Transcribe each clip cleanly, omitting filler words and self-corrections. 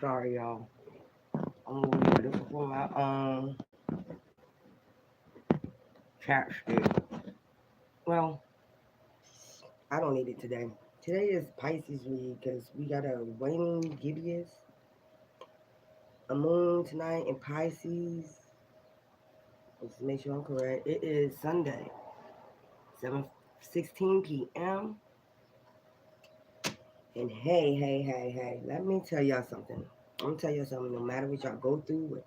Sorry, y'all. I'm over here looking for my chapstick. Well, I don't need it today. Today is Pisces week because we got a waning gibbous, a moon tonight in Pisces. Let's make sure I'm correct. It is Sunday, 7:16 p.m. And hey, let me tell y'all something. I'm gonna tell y'all something. No matter what y'all go through with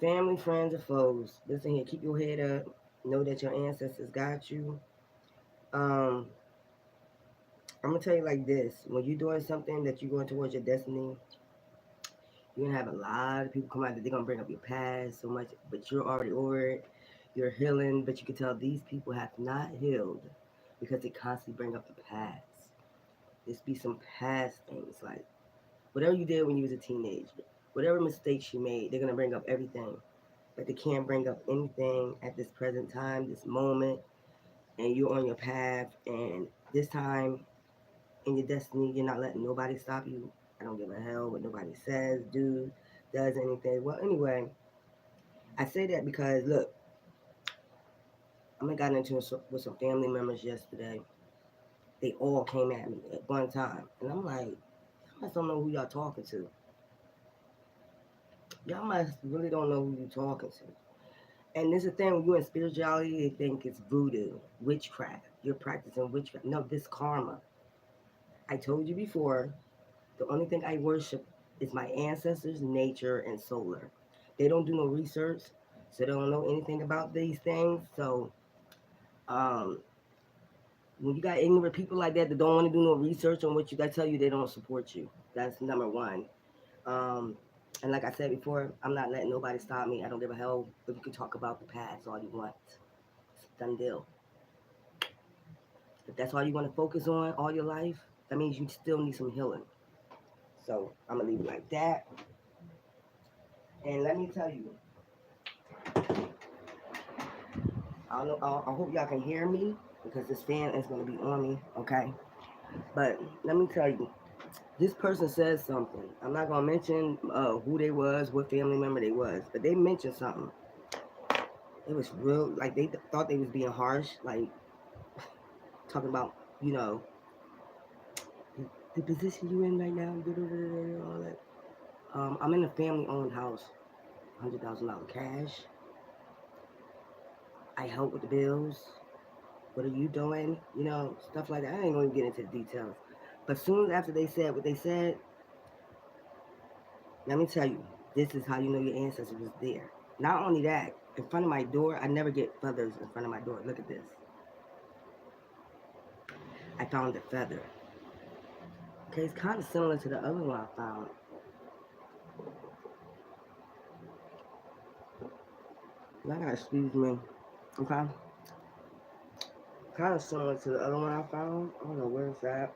family, friends, or foes, listen here. Keep your head up. Know that your ancestors got you. Um, I'm gonna tell you like this: when you're doing something that you're going towards your destiny, you're gonna have a lot of people come out that they're gonna bring up your past so much, but you're already over it. You're healing, but you can tell these people have not healed because they constantly bring up the past. This be some past things like whatever you did when you was a teenager, whatever mistakes you made, they're gonna bring up everything, but they can't bring up anything at this present time, this moment, and you're on your path, and this time in your destiny, you're not letting nobody stop you. I don't give a hell what nobody says, does anything. Well, anyway, I say that because look, I got into it with some family members yesterday. They all came at me at one time, and I'm like, y'all must don't know who y'all talking to. Y'all must really don't know who you talking to. And this is the thing, when you're in spirituality, they think it's voodoo, witchcraft. You're practicing witchcraft. No, this karma. I told you before, the only thing I worship is my ancestors, nature, and solar. They don't do no research, so they don't know anything about these things. So, um, when you got ignorant people like that don't want to do no research on what you got, tell you they don't support you. That's number one. Um, and like I said before, I'm not letting nobody stop me. I don't give a hell if you can talk about the past all you want. It's a done deal. If that's all you want to focus on all your life, that means you still need some healing. So I'm gonna leave it like that. And let me tell you, I don't know. I hope y'all can hear me because this fan is gonna be on me. Okay. But let me tell you, this person says something. I'm not gonna mention who they was, what family member they was, but they mentioned something. It was real, like they thought they was being harsh, like talking about, you know, the position you in right now, all that. I'm in a family-owned house, $100,000 cash. I help with the bills. What are you doing? You know, stuff like that. I ain't gonna get into the details. But soon after they said what they said, let me tell you, this is how you know your ancestors was there. Not only that, in front of my door, I never get feathers in front of my door. Look at this. I found a feather. Okay, it's kind of similar to the other one I found. Y'all gotta excuse me. Okay? Kind of similar to the other one I found. I don't know where it's at.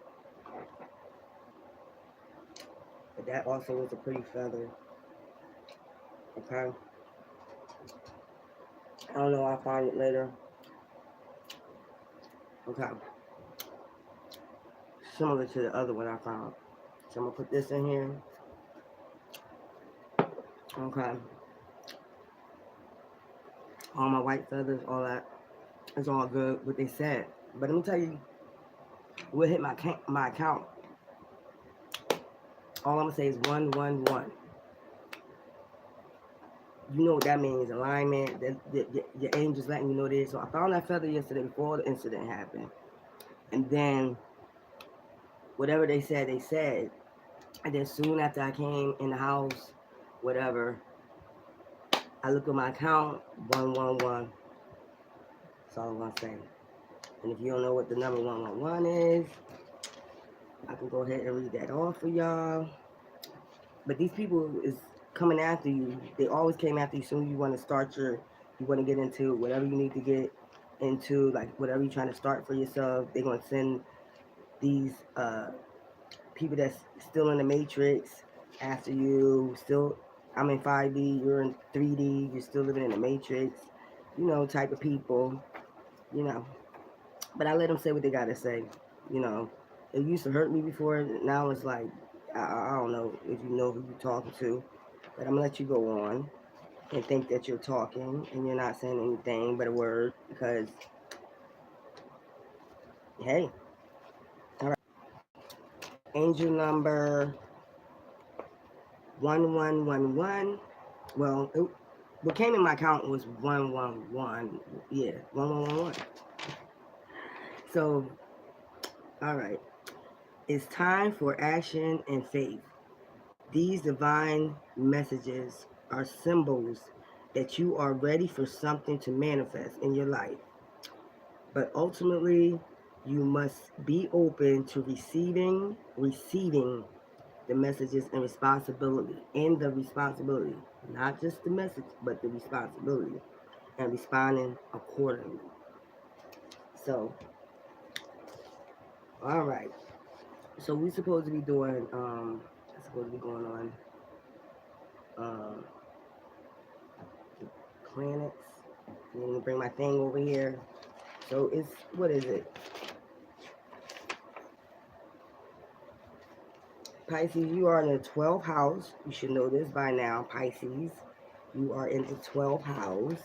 But that also was a pretty feather. Okay? I don't know, I'll find it later. Okay. Similar to the other one I found. So I'm gonna put this in here. Okay. All my white feathers, all that. It's all good, what they said. But let me tell you, what hit my account. All I'm gonna say is 111. You know what that means, alignment. Your angels letting you know this. So I found that feather yesterday before the incident happened. And then whatever they said, they said. And then soon after I came in the house, whatever, I looked at my account, 111. That's all I'm gonna say. And if you don't know what the number 111 is, I can go ahead and read that off for y'all. But these people is coming after you. They always came after you soon as you want to start you want to get into whatever you need to get into, like whatever you're trying to start for yourself. They're going to send these people that's still in the matrix after you. Still, I'm in 5D, you're in 3D, you're still living in the matrix, you know, type of people, you know. But I let them say what they got to say, you know. It used to hurt me before, now it's like, I don't know if you know who you're talking to, but I'm gonna let you go on and think that you're talking and you're not saying anything but a word because, hey, all right. Angel number 1111. Well, what came in my account was 111. Yeah, 1111. So, all right. It's time for action and faith. These divine messages are symbols that you are ready for something to manifest in your life. But ultimately, you must be open to receiving the messages and the responsibility, not just the message, but the responsibility, and responding accordingly. So, all right. So we supposed to be doing, supposed to be going on, um, planets. Let me bring my thing over here. So it's, what is it? Pisces, you are in the 12th house. You should know this by now, Pisces. You are in the 12th house.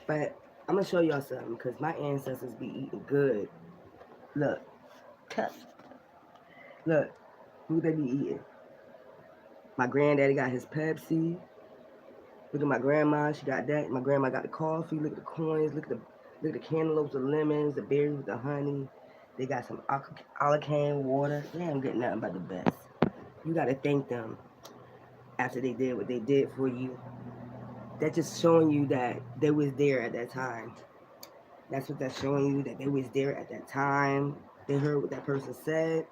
But I'm going to show y'all something because my ancestors be eating good. Look. Look. Who they be eating? My granddaddy got his Pepsi. Look at my grandma. She got that. My grandma got the coffee. Look at the coins. Look at the cantaloupes, the lemons, the berries with the honey. They got some alkaline water. They ain't getting nothing but the best. You got to thank them after they did what they did for you. That's just showing you that they was there at that time. That's what that's showing you, that they was there at that time. They heard what that person said,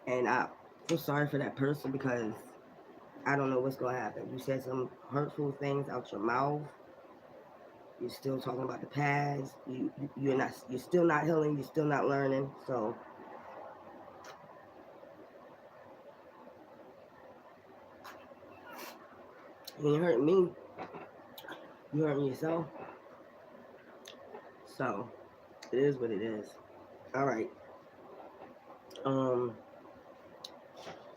and I feel sorry for that person because I don't know what's gonna happen. You said some hurtful things out your mouth. You're still talking about the past. You're still not healing. You're still not learning. So when you hurt me, you hurting yourself. So it is what it is. All right. Um,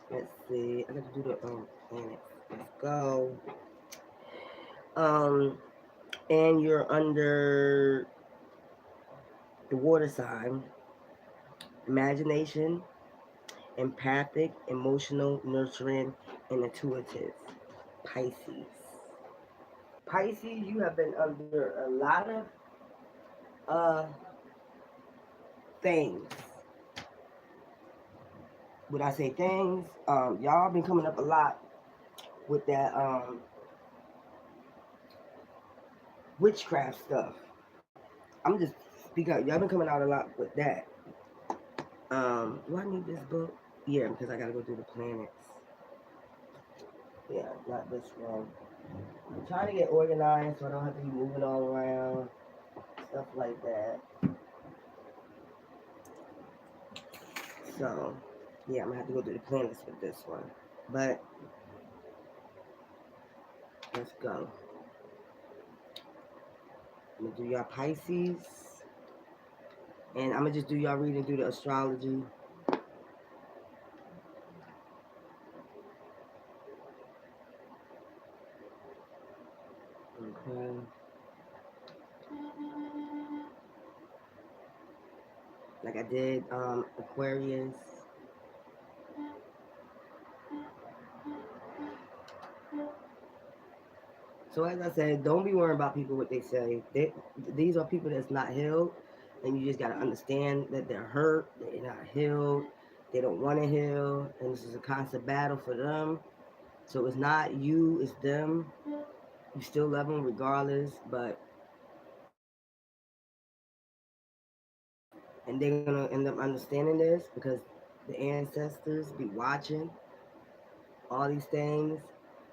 let's see. I got to do the planet. Let's go. Um, and you're under the water sign. Imagination, empathic, emotional, nurturing, and intuitive. Pisces. Pisces, you have been under a lot of uh things. Would I say things? Y'all been coming up a lot with that witchcraft stuff. I'm just speaking up. Y'all been coming out a lot with that. Do I need this book? Yeah, because I gotta go through the planets. Yeah, not this one. I'm trying to get organized so I don't have to be moving all around, stuff like that. So, yeah, I'm gonna have to go through the planets with this one. But let's go. I'm gonna do y'all Pisces, and I'm gonna just do y'all reading through the astrology. Okay. Like I did Aquarius. So as I said, don't be worrying about people what they say. These are people that's not healed, and you just gotta understand that they're hurt, they're not healed, they don't want to heal, and this is a constant battle for them. So it's not you, it's them. You still love them regardless, but and they're gonna end up understanding this because the ancestors be watching all these things,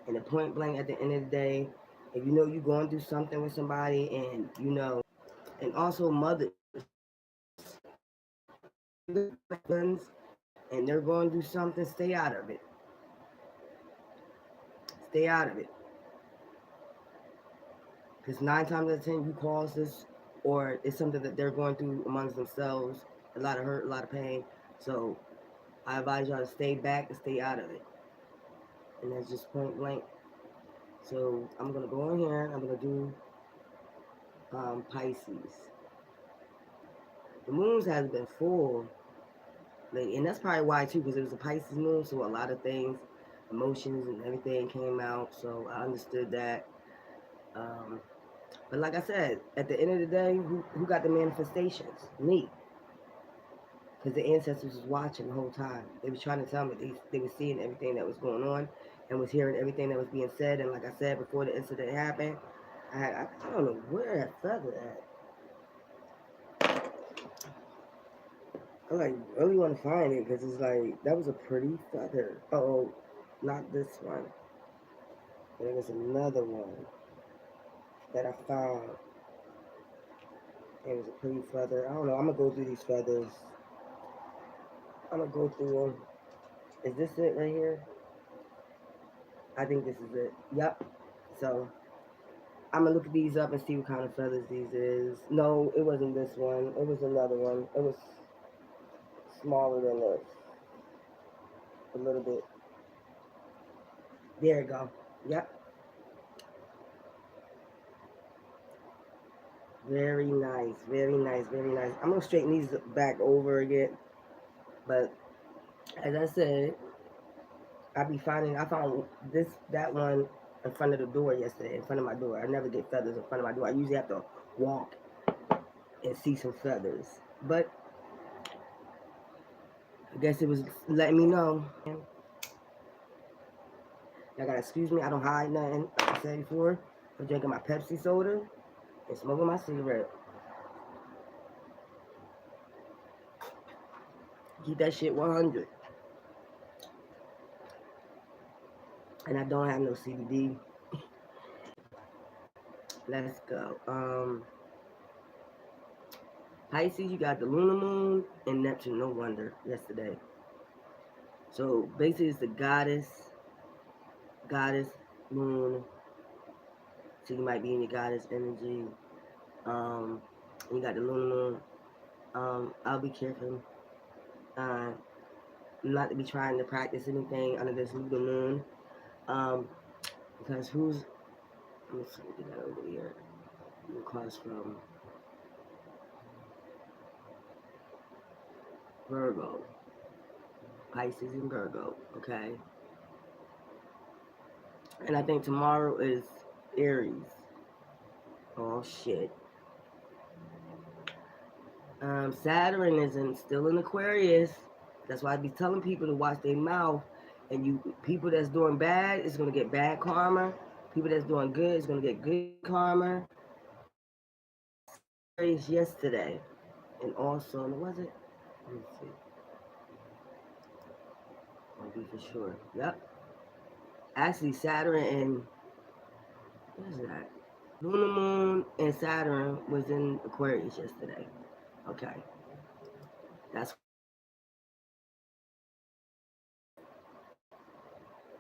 and the point blank at the end of the day, if you know you're going through something with somebody, and you know, and also mothers, and they're going through something, stay out of it. Stay out of it, because 9 times out of 10 you cause this, or it's something that they're going through amongst themselves, a lot of hurt, a lot of pain. So I advise y'all to stay back and stay out of it. And that's just point blank. So I'm gonna go in here. I'm gonna do Pisces. The moons has been full lately, and that's probably why too, because it was a Pisces moon, so a lot of things, emotions and everything came out. So I understood that. Um, but like I said, at the end of the day, who got the manifestations? Me, because the ancestors was watching the whole time. They was trying to tell me they was seeing everything that was going on, and was hearing everything that was being said. And like I said before the incident happened, I don't know where that feather at. I like really want to find it because it's like that was a pretty feather. Oh, not this one. There was another one that I found. It was a pretty feather. I don't know. I'm gonna go through these feathers. I'm gonna go through them. Is this it right here? I think this is it. Yep. So I'm gonna look these up and see what kind of feathers these is. No, it wasn't this one. It was another one. It was smaller than this. A little bit. There you go. Yep. Very nice. Very nice. Very nice. I'm gonna straighten these back over again. But as I said, I found that one in front of the door yesterday, in front of my door. I never get feathers in front of my door. I usually have to walk and see some feathers. But I guess it was letting me know. Y'all gotta excuse me, I don't hide nothing. Like I said before, I'm drinking my Pepsi soda and smoking my cigarette. Keep that shit 100. And I don't have no CBD. Let's go. Pisces, you got the lunar moon and Neptune, no wonder, yesterday. So basically it's the goddess moon. So you might be in your goddess energy. Um, you got the lunar moon. I'll be careful. Uh, not to be trying to practice anything under this lunar moon. Um, because let me see what we got over here. It comes from Virgo, Pisces and Virgo, okay? And I think tomorrow is Aries. Oh shit. Saturn is still in Aquarius. That's why I be telling people to watch their mouth. And people that's doing bad is gonna get bad karma. People that's doing good is gonna get good karma. Aries yesterday, and also was it? Let me see. I'll be for sure. Yep. Actually, Saturn and what is that? Lunar Moon and Saturn was in Aquarius yesterday. Okay, that's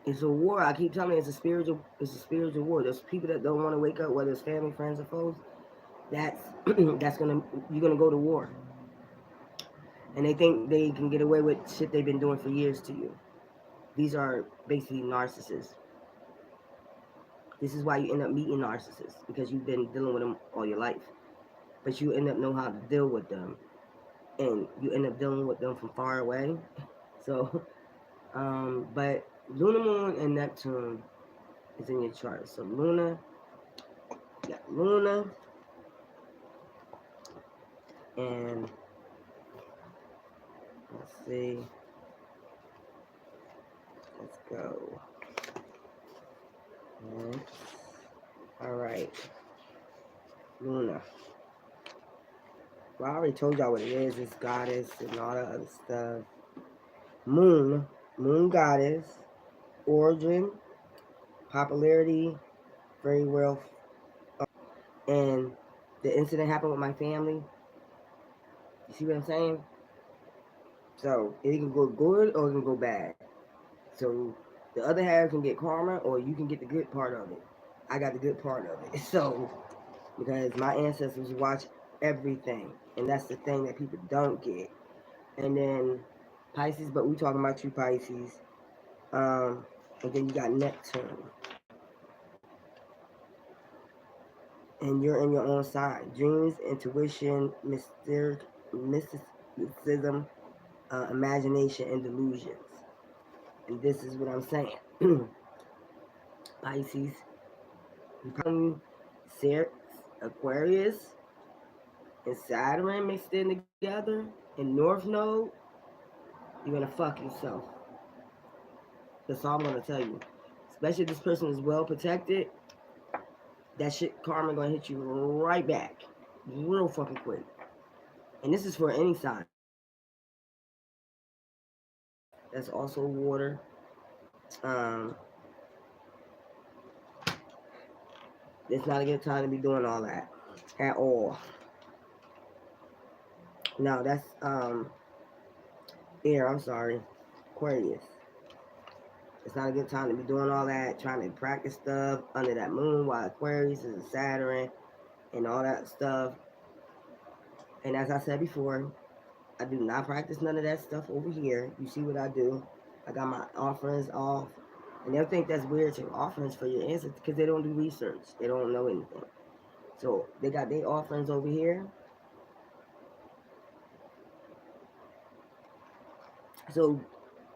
it's a war. I keep telling you, it's a spiritual war. There's people that don't want to wake up, whether it's family, friends, or foes. That's that's gonna you're gonna go to war, and they think they can get away with shit they've been doing for years to you. These are basically narcissists. This is why you end up meeting narcissists because you've been dealing with them all your life, but you end up know how to deal with them, and you end up dealing with them from far away. So, but Luna Moon and Neptune is in your chart. So Luna, and let's see, let's go. Next. All right, Luna. Well, I already told y'all what it is. It's goddess and all that other stuff. Moon, moon goddess, origin, popularity, very well. And the incident happened with my family. You see what I'm saying? So it can go good or it can go bad. So the other half can get karma or you can get the good part of it. I got the good part of it. So because my ancestors watch everything. And that's the thing that people don't get. And then Pisces, but we talking about you Pisces. And then you got Neptune, and you're in your own sign. Dreams, intuition, mysticism, imagination, and delusions. And this is what I'm saying. Pisces, you probably Aquarius and Saturn mixed in together in North Node, you're gonna fuck yourself. That's all I'm gonna tell you. Especially if this person is well protected, that shit karma gonna hit you right back. Real fucking quick. And this is for any sign. That's also water. Um, it's not a good time to be doing all that at all. No, that's air. I'm sorry, Aquarius. It's not a good time to be doing all that, trying to practice stuff under that moon while Aquarius is a Saturn and all that stuff. And as I said before, I do not practice none of that stuff over here. You see what I do? I got my offerings off. And they'll think that's weird to offerings for your ancestors because they don't do research. They don't know anything. So they got their offerings over here. So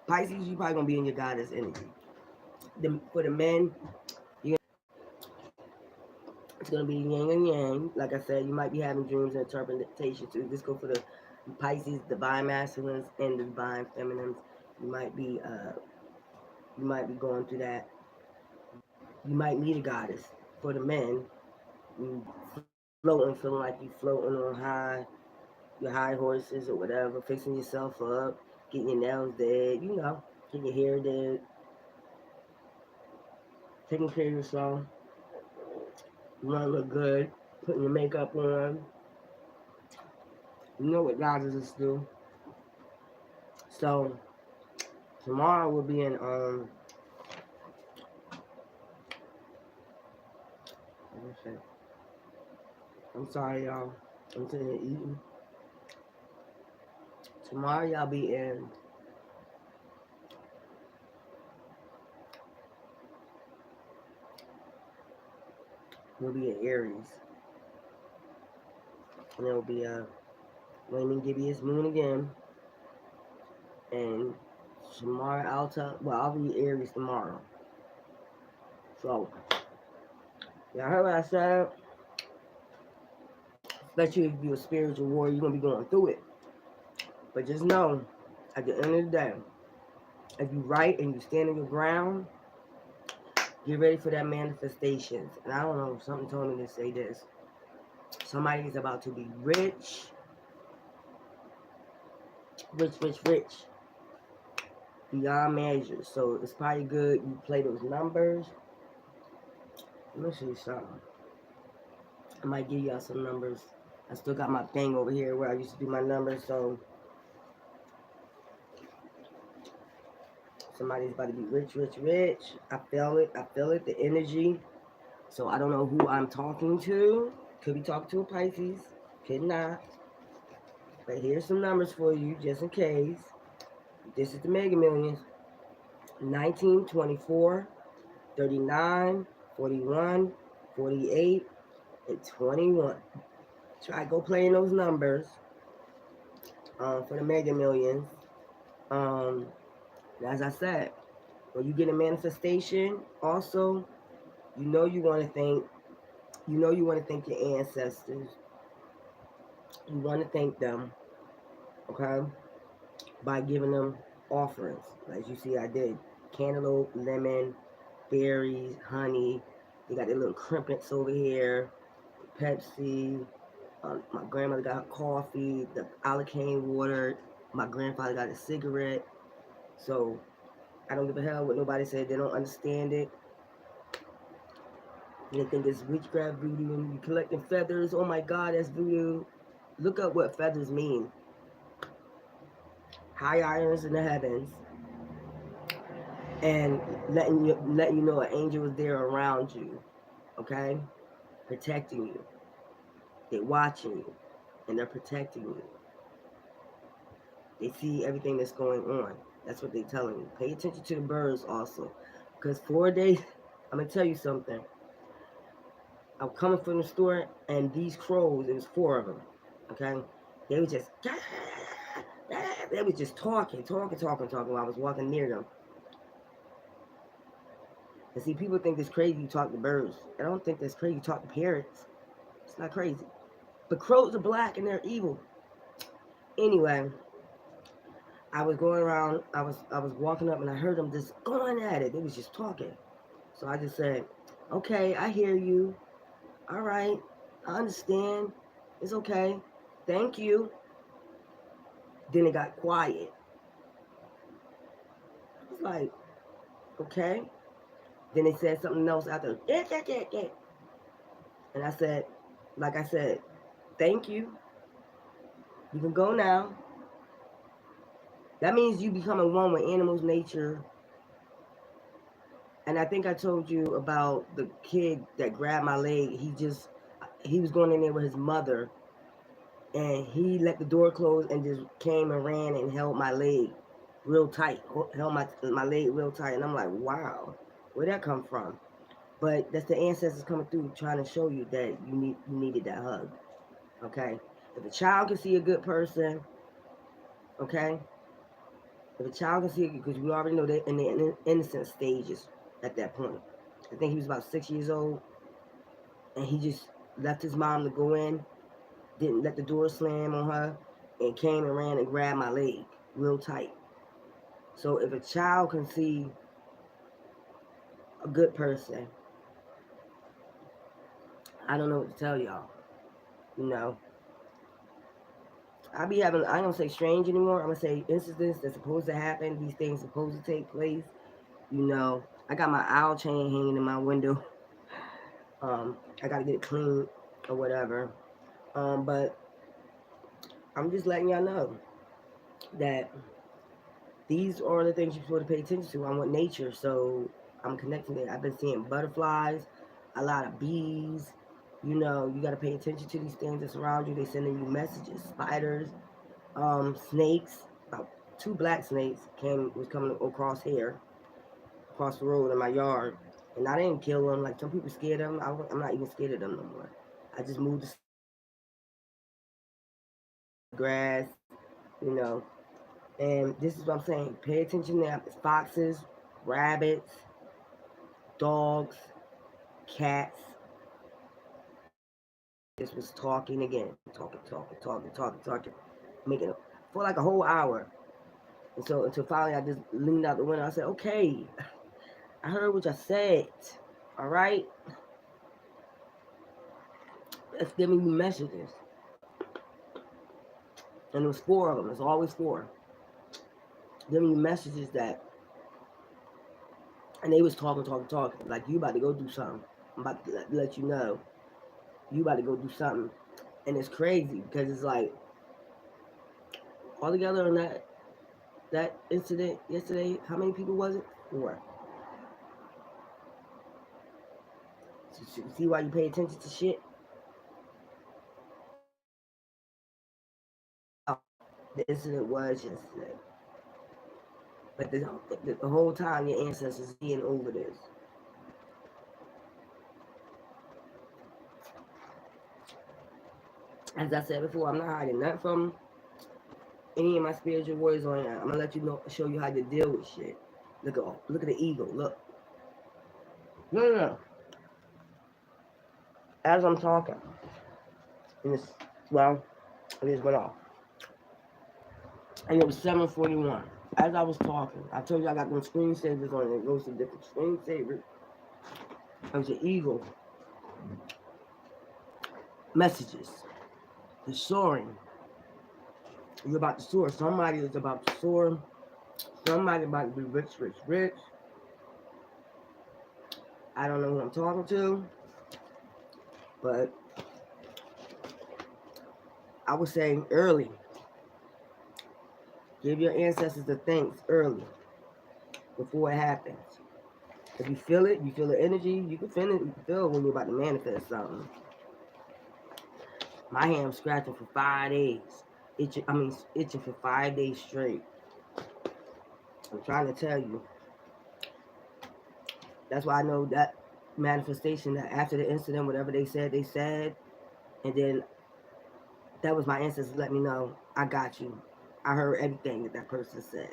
Pisces, you probably gonna be in your goddess energy. For the men, it's gonna be yin and yang. Like I said, you might be having dreams and interpretations too. Just go for the Pisces, divine masculines and the divine feminines. You might be going through that. You might meet a goddess. For the men, you floating, feeling like you floating on high, your high horses or whatever, fixing yourself up, getting your nails did, getting your hair did, taking care of yourself. You want to look good, putting your makeup on. You know what goddesses do. So tomorrow we'll be in I'm sorry y'all. I'm sitting here eating. Tomorrow y'all be in we'll be in Aries. And it'll be waning gibbous moon again. And tomorrow I'll be Aries tomorrow. So y'all heard what I said? Especially if you're a spiritual warrior, you're gonna be going through it. But just know, at the end of the day, if you right and you stand on your ground, get ready for that manifestations. And I don't know, something told me to say this. Somebody is about to be rich, rich, beyond measure. So it's probably good you play those numbers. Let me see something. I might give y'all some numbers. I still got my thing over here where I used to do my numbers, so somebody's about to be rich. I feel it, the energy. So I don't know who I'm talking to. Could be talking to a Pisces, could not. But here's some numbers for you, just in case. This is the Mega Millions. 19, 24, 39, 41, 48, and 21. Try go playing those numbers for the Mega Millions. Um, as I said, when you get a manifestation, also, you want to thank your ancestors. You want to thank them, okay, by giving them offerings. As you see, I did cantaloupe, lemon, berries, honey. They got their little crimpets over here, Pepsi. My grandmother got her coffee, the allicane water. My grandfather got a cigarette. So I don't give a hell what nobody said. They don't understand it. They think it's witchcraft voodoo and you collecting feathers. Oh my God, that's voodoo. Look up what feathers mean. High irons in the heavens. And letting you know an angel is there around you. Okay? Protecting you. They're watching you. And they're protecting you. They see everything that's going on. That's what they're telling you. Pay attention to the birds also. Because 4 days, I'm going to tell you something. I'm coming from the store, and these crows, it was four of them, okay? They were just, they were just talking while I was walking near them. And see, people think it's crazy you talk to birds. I don't think that's crazy you talk to parrots. It's not crazy. But crows are black and they're evil. Anyway, I was going around, I was walking up and I heard them just going at it. They was just talking. So I just said, okay, I hear you. All right, I understand. It's okay. Thank you. Then it got quiet. I was like, okay. Then they said something else after, and I said, like I said, thank you. You can go now. That means you becoming one with animals, nature. And I think I told you about the kid that grabbed my leg. He was going in there with his mother, and he let the door close and just came and ran and held my leg real tight, held my leg real tight. And I'm like, wow, where'd that come from? But that's the ancestors coming through trying to show you that you needed that hug. Okay? If a child can see a good person, okay? If a child can see it, because we already know they're in the innocent stages at that point. I think he was about 6 years old, and he just left his mom to go in, didn't let the door slam on her, and came and ran and grabbed my leg real tight. So if a child can see a good person, I don't know what to tell y'all. You know, I don't say strange anymore. I'm going to say incidents that's supposed to happen. These things supposed to take place. You know, I got my owl chain hanging in my window. I got to get it clean or whatever. But I'm just letting y'all know that these are the things you're supposed to pay attention to. I'm with nature, so I'm connecting it. I've been seeing butterflies, a lot of bees. You know, you got to pay attention to these things that surround you. They sending you messages. Spiders, snakes. About two black snakes was coming across here, across the road in my yard, and I didn't kill them. Like some people scared of them. I'm not even scared of them no more. I just moved the grass, you know. And this is what I'm saying. Pay attention now. It's foxes, rabbits, dogs, cats. This was talking again. Talking. Making it for like a whole hour. And so until finally I just leaned out the window. I said, okay, I heard what you said. All right? Let's give me messages. And there was four of them. There's always four. Giving me messages that, and they was talking. Like, you about to go do something. I'm about to let you know. You about to go do something. And it's crazy because it's like, all together on that incident yesterday, how many people was it? Four. So, see why you pay attention to shit? The incident was yesterday. But the whole time your ancestors being over this. As I said before, I'm not hiding nothing from any of my spiritual warriors on here. I'm gonna let you know, show you how to deal with shit. Look at the eagle. Look. No. As I'm talking, and it's, well, it just went off. And it was 7:41. As I was talking, I told you I got them screensavers on it. It goes to different screensavers. It was an eagle. Messages. The soaring. You're about to soar. Somebody is about to soar. Somebody about to be rich. I don't know who I'm talking to, but I was saying early. Give your ancestors the thanks early before it happens. If you feel it, you feel the energy, you can feel it, when you're about to manifest something. My hand was scratching for 5 days. itching for 5 days straight. I'm trying to tell you. That's why I know that manifestation, that after the incident, whatever they said, and then that was my ancestors let me know, I got you. I heard everything that person said.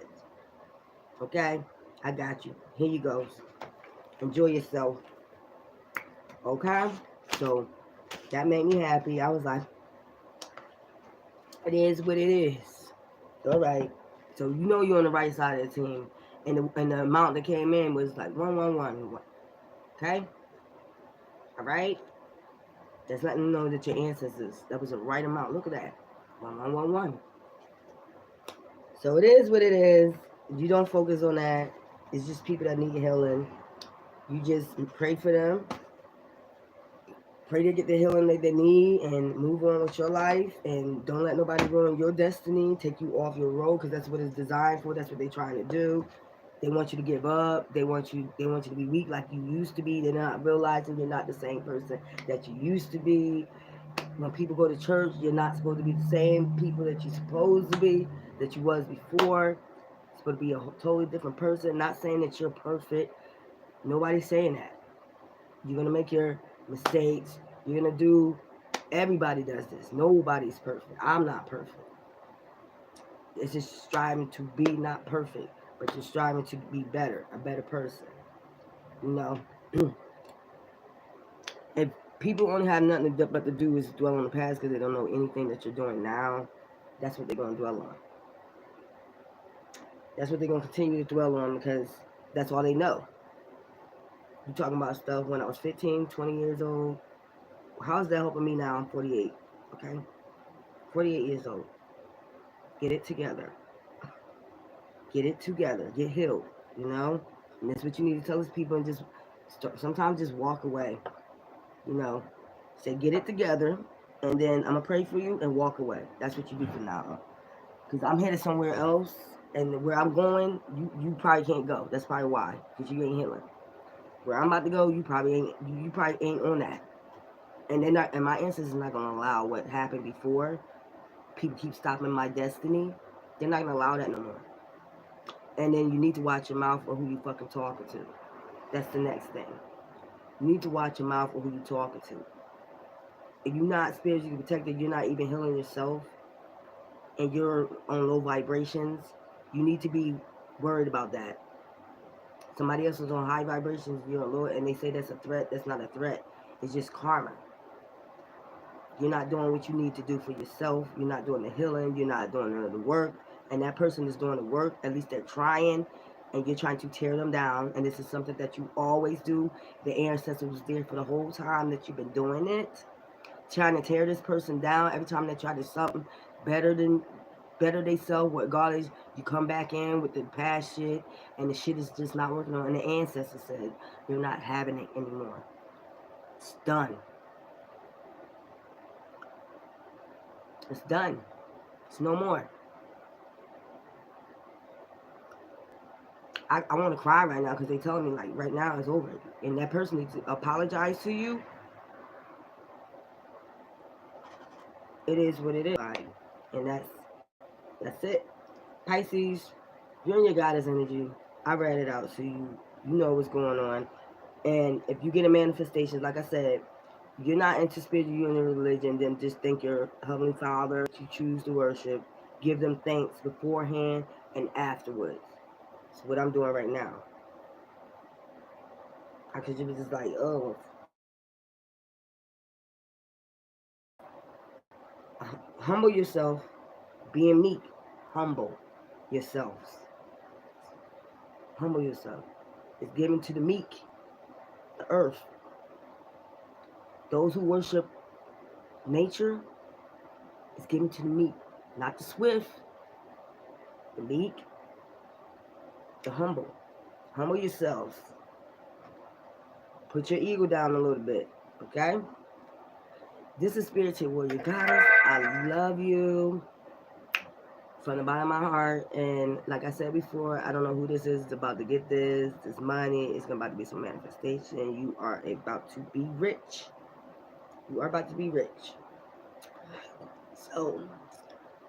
Okay? I got you. Here you go. Enjoy yourself. Okay? So that made me happy. I was like, it is what it is. All right. So you know you're on the right side of the team. And the amount that came in was like 111. Okay? All right? That's letting you know that your ancestors, that was the right amount. Look at that. 1111. So it is what it is. You don't focus on that. It's just people that need healing. You just pray for them. Pray to get the healing that they need and move on with your life. And don't let nobody ruin your destiny, take you off your road, because that's what it's designed for. That's what they're trying to do. They want you to give up. They want you to be weak like you used to be. They're not realizing you're not the same person that you used to be. When people go to church, you're not supposed to be the same people that you're supposed to be, that you was before. You're supposed to be a totally different person. Not saying that you're perfect. Nobody's saying that. You're going to make your mistakes. You're going to do, everybody does this. Nobody's perfect. I'm not perfect. It's just striving to be not perfect, but you're striving to be better, a better person. You know, if people only have nothing but to do is dwell on the past because they don't know anything that you're doing now, that's what they're going to dwell on. That's what they're going to continue to dwell on because that's all they know. You're talking about stuff when I was 15, 20 years old. How's that helping me now? I'm 48. Okay? 48 years old. Get it together. Get it together. Get healed. You know? And that's what you need to tell these people and just sometimes just walk away. You know? Say, get it together. And then I'm going to pray for you and walk away. That's what you do from now on. Because I'm headed somewhere else. And where I'm going, you probably can't go. That's probably why. Because you ain't healing. Where I'm about to go, you probably ain't on that. And they're not, and my ancestors are not gonna allow what happened before. People keep stopping my destiny. They're not gonna allow that no more. And then you need to watch your mouth or who you fucking talking to. That's the next thing. You need to watch your mouth or who you talking to. If you're not spiritually protected, you're not even healing yourself, and you're on low vibrations, you need to be worried about that. Somebody else is on high vibrations, you're on low, and they say that's a threat. That's not a threat. It's just karma. You're not doing what you need to do for yourself. You're not doing the healing. You're not doing none of the work. And that person is doing the work. At least they're trying. And you're trying to tear them down. And this is something that you always do. The ancestor was there for the whole time that you've been doing it. Trying to tear this person down. Every time they try to do something better they self, regardless, you come back in with the past shit. And the shit is just not working on. And the ancestor said, you're not having it anymore. It's done. It's done. It's no more. I want to cry right now because they telling me like right now it's over, and that person needs to apologize to you. It is what it is, and that's it. Pisces, you're in your goddess energy. I read it out, so you know what's going on. And if you get a manifestation, like I said, you're not into spiritual, you're in a religion, then just thank your Heavenly Father to choose to worship. Give them thanks beforehand and afterwards. That's what I'm doing right now. Because you was just like, oh, humble yourself, being meek, humble yourselves. Humble yourself. It's given to the meek, the earth. Those who worship nature, it's given to the meek, not the swift, the meek, the humble. Humble yourselves. Put your ego down a little bit, okay? This is Spiritual Warrior Goddess. I love you from the bottom of my heart. And like I said before, I don't know who this is. It's about to get this money. It's about to be some manifestation. You are about to be rich. You are about to be rich. So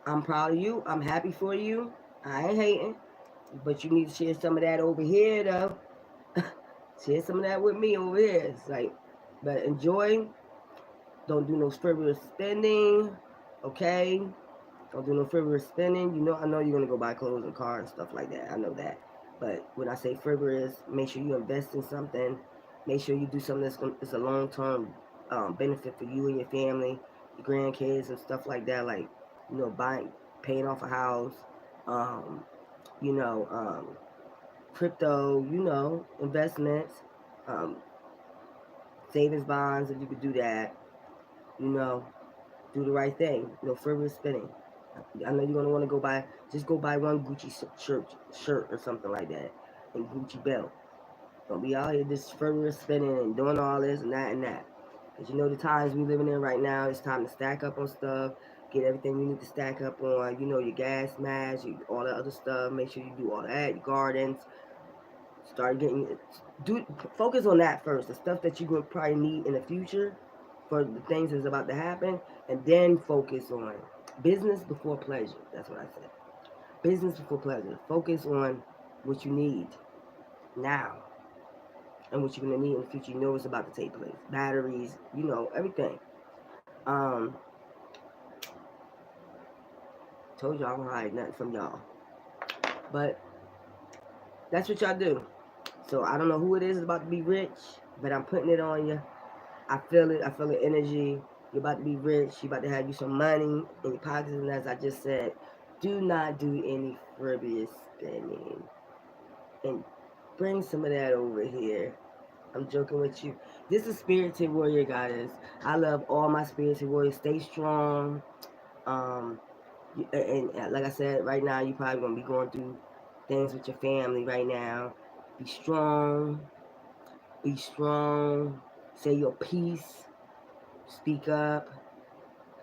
I'm proud of you. I'm happy for you. I ain't hating. But you need to share some of that over here, though. Share some of that with me over here. It's like, but enjoy. Don't do no frivolous spending. Okay? Don't do no frivolous spending. I know you're gonna go buy clothes and cars and stuff like that. I know that. But when I say frivolous, make sure you invest in something. Make sure you do something that's a long term benefit for you and your family, your grandkids and stuff like that. Like, paying off a house, um, you know, um, crypto, investments, um, savings bonds. If you could do that, you know, do the right thing. No frivolous spending. I know you're gonna want to just go buy one Gucci shirt or something like that, and Gucci belt. Don't be out here just frivolous spending and doing all this and that and that. Cause the times we living in right now, it's time to stack up on stuff, get everything you need to stack up on. Your gas mask, all the other stuff. Make sure you do all that. Your gardens, start getting do focus on that first. The stuff that you're gonna probably need in the future for the things that's about to happen, and then focus on business before pleasure. That's what I said. Business before pleasure. Focus on what you need now and what you're gonna need in the future. You know what's about to take place. Batteries, everything. Um, Told y'all I don't hide nothing from y'all, but that's what y'all do. So I don't know who it is about to be rich, but I'm putting it on you. I feel it. I feel the energy. You're about to be rich. You're about to have you some money in your pockets. And as I just said, do not do any frivolous spending. And bring some of that over here. I'm joking with you. This is Spirited Warrior Goddess. I love all my Spirited Warriors. Stay strong. Um, and like I said, right now you're probably going to be going through things with your family right now. Be strong. Be strong. Say your piece. Speak up.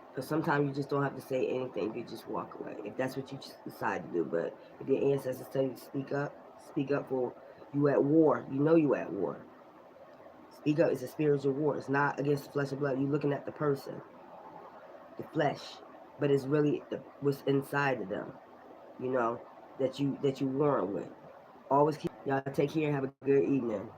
Because sometimes you just don't have to say anything. You just walk away. If that's what you just decide to do. But if your ancestors tell you to speak up for you at war. You know you at war. Speak up. It's a spiritual war. It's not against the flesh and blood. You're looking at the person, the flesh, but it's really what's inside of them. You know that you warring with. Always keep y'all take care. Have a good evening.